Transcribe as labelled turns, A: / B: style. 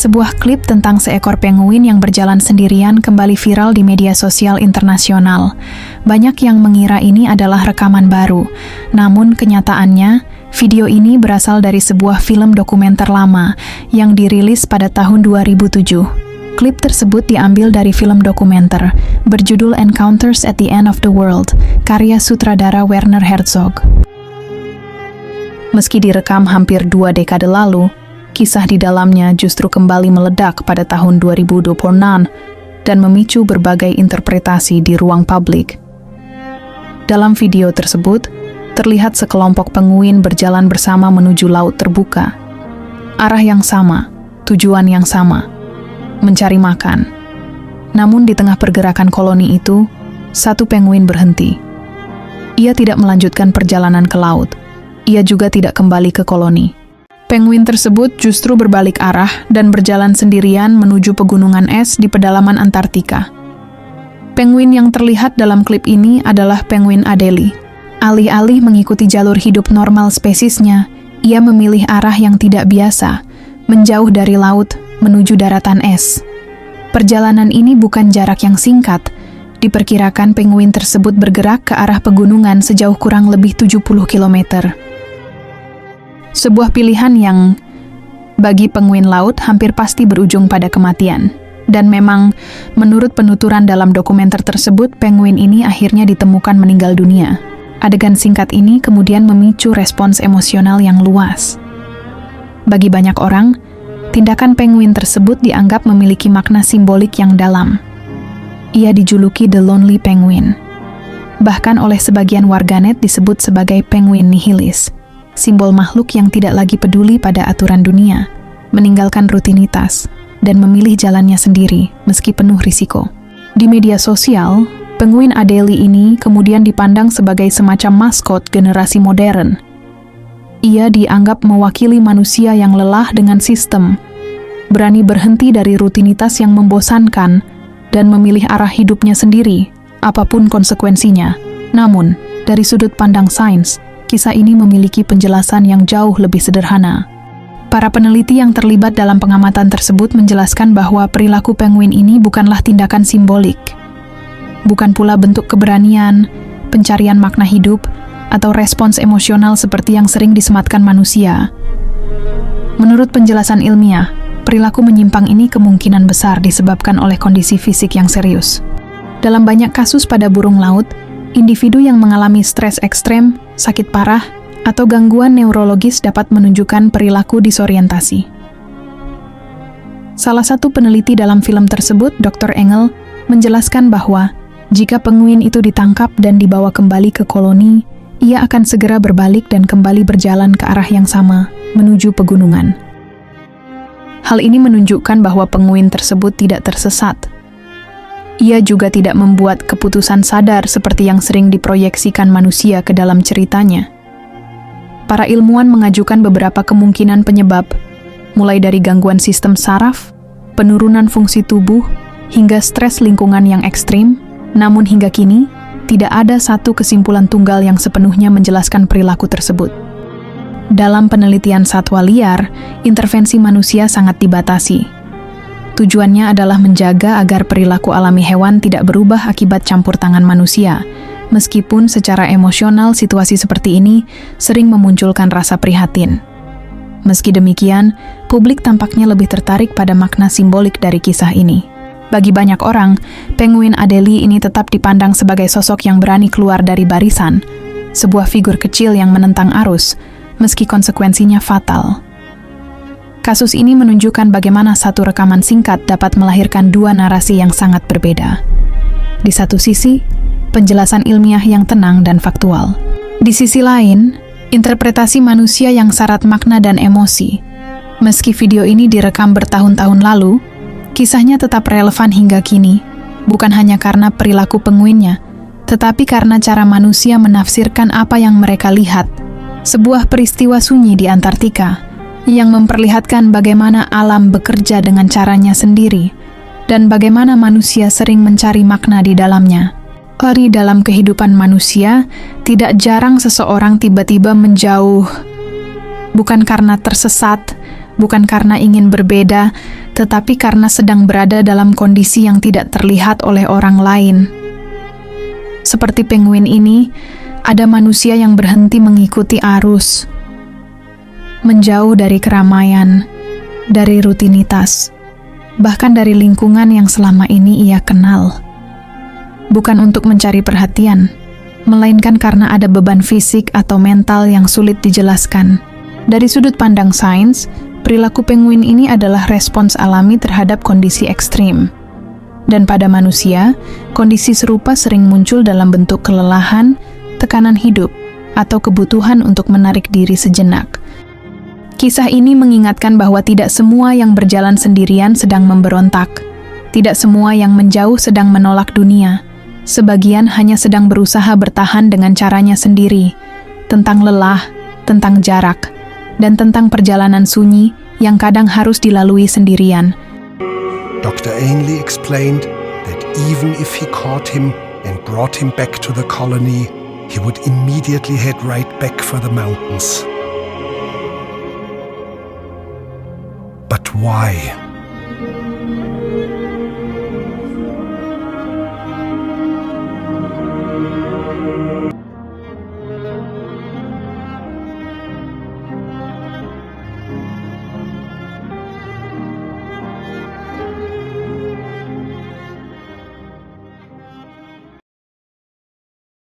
A: Sebuah klip tentang seekor penguin yang berjalan sendirian kembali viral di media sosial internasional. Banyak yang mengira ini adalah rekaman baru, namun kenyataannya, video ini berasal dari sebuah film dokumenter lama yang dirilis pada tahun 2007. Klip tersebut diambil dari film dokumenter berjudul Encounters at the End of the World, karya sutradara Werner Herzog. Meski direkam hampir 2 dekade lalu, kisah di dalamnya justru kembali meledak pada tahun 2026 dan memicu berbagai interpretasi di ruang publik. Dalam video tersebut, terlihat sekelompok penguin berjalan bersama menuju laut terbuka. Arah yang sama, tujuan yang sama, mencari makan. Namun di tengah pergerakan koloni itu, satu penguin berhenti. Ia tidak melanjutkan perjalanan ke laut. Ia juga tidak kembali ke koloni. Penguin tersebut justru berbalik arah dan berjalan sendirian menuju pegunungan es di pedalaman Antartika. Penguin yang terlihat dalam klip ini adalah penguin Adelie. Alih-alih mengikuti jalur hidup normal spesiesnya, ia memilih arah yang tidak biasa, menjauh dari laut menuju daratan es. Perjalanan ini bukan jarak yang singkat. Diperkirakan penguin tersebut bergerak ke arah pegunungan sejauh kurang lebih 70 km. Sebuah pilihan yang bagi penguin laut hampir pasti berujung pada kematian. Dan memang, menurut penuturan dalam dokumenter tersebut, penguin ini akhirnya ditemukan meninggal dunia. Adegan singkat ini kemudian memicu respons emosional yang luas. Bagi banyak orang, tindakan penguin tersebut dianggap memiliki makna simbolik yang dalam. Ia dijuluki The Lonely Penguin. Bahkan oleh sebagian warganet disebut sebagai penguin nihilis. Simbol makhluk yang tidak lagi peduli pada aturan dunia, meninggalkan rutinitas, dan memilih jalannya sendiri meski penuh risiko. Di media sosial, penguin Adelie ini kemudian dipandang sebagai semacam maskot generasi modern. Ia dianggap mewakili manusia yang lelah dengan sistem, berani berhenti dari rutinitas yang membosankan, dan memilih arah hidupnya sendiri, apapun konsekuensinya. Namun, dari sudut pandang sains, kisah ini memiliki penjelasan yang jauh lebih sederhana. Para peneliti yang terlibat dalam pengamatan tersebut menjelaskan bahwa perilaku penguin ini bukanlah tindakan simbolik. Bukan pula bentuk keberanian, pencarian makna hidup, atau respons emosional seperti yang sering disematkan manusia. Menurut penjelasan ilmiah, perilaku menyimpang ini kemungkinan besar disebabkan oleh kondisi fisik yang serius. Dalam banyak kasus pada burung laut, individu yang mengalami stres ekstrem, sakit parah, atau gangguan neurologis dapat menunjukkan perilaku disorientasi. Salah satu peneliti dalam film tersebut, Dr. Engel, menjelaskan bahwa jika penguin itu ditangkap dan dibawa kembali ke koloni, ia akan segera berbalik dan kembali berjalan ke arah yang sama, menuju pegunungan. Hal ini menunjukkan bahwa penguin tersebut tidak tersesat. Ia juga tidak membuat keputusan sadar seperti yang sering diproyeksikan manusia ke dalam ceritanya. Para ilmuwan mengajukan beberapa kemungkinan penyebab, mulai dari gangguan sistem saraf, penurunan fungsi tubuh, hingga stres lingkungan yang ekstrim, namun hingga kini, tidak ada satu kesimpulan tunggal yang sepenuhnya menjelaskan perilaku tersebut. Dalam penelitian satwa liar, intervensi manusia sangat dibatasi. Tujuannya adalah menjaga agar perilaku alami hewan tidak berubah akibat campur tangan manusia, meskipun secara emosional situasi seperti ini sering memunculkan rasa prihatin. Meski demikian, publik tampaknya lebih tertarik pada makna simbolik dari kisah ini. Bagi banyak orang, penguin Adelie ini tetap dipandang sebagai sosok yang berani keluar dari barisan, sebuah figur kecil yang menentang arus, meski konsekuensinya fatal. Kasus ini menunjukkan bagaimana satu rekaman singkat dapat melahirkan dua narasi yang sangat berbeda. Di satu sisi, penjelasan ilmiah yang tenang dan faktual. Di sisi lain, interpretasi manusia yang syarat makna dan emosi. Meski video ini direkam bertahun-tahun lalu, kisahnya tetap relevan hingga kini, bukan hanya karena perilaku penguinnya, tetapi karena cara manusia menafsirkan apa yang mereka lihat. Sebuah peristiwa sunyi di Antartika, yang memperlihatkan bagaimana alam bekerja dengan caranya sendiri, dan bagaimana manusia sering mencari makna di dalamnya. Di dalam kehidupan manusia, tidak jarang seseorang tiba-tiba menjauh, bukan karena tersesat, bukan karena ingin berbeda, tetapi karena sedang berada dalam kondisi yang tidak terlihat oleh orang lain. Seperti penguin ini, ada manusia yang berhenti mengikuti arus, menjauh dari keramaian, dari rutinitas, bahkan dari lingkungan yang selama ini ia kenal. Bukan untuk mencari perhatian, melainkan karena ada beban fisik atau mental yang sulit dijelaskan. Dari sudut pandang sains, perilaku penguin ini adalah respons alami terhadap kondisi ekstrim. Dan pada manusia, kondisi serupa sering muncul dalam bentuk kelelahan, tekanan hidup, atau kebutuhan untuk menarik diri sejenak. Kisah ini mengingatkan bahwa tidak semua yang berjalan sendirian sedang memberontak. Tidak semua yang menjauh sedang menolak dunia. Sebagian hanya sedang berusaha bertahan dengan caranya sendiri. Tentang lelah, tentang jarak, dan tentang perjalanan sunyi yang kadang harus dilalui sendirian.
B: Dr. Ainley explained that even if he caught him and brought him back to the colony, he would immediately head right back for the mountains. But why?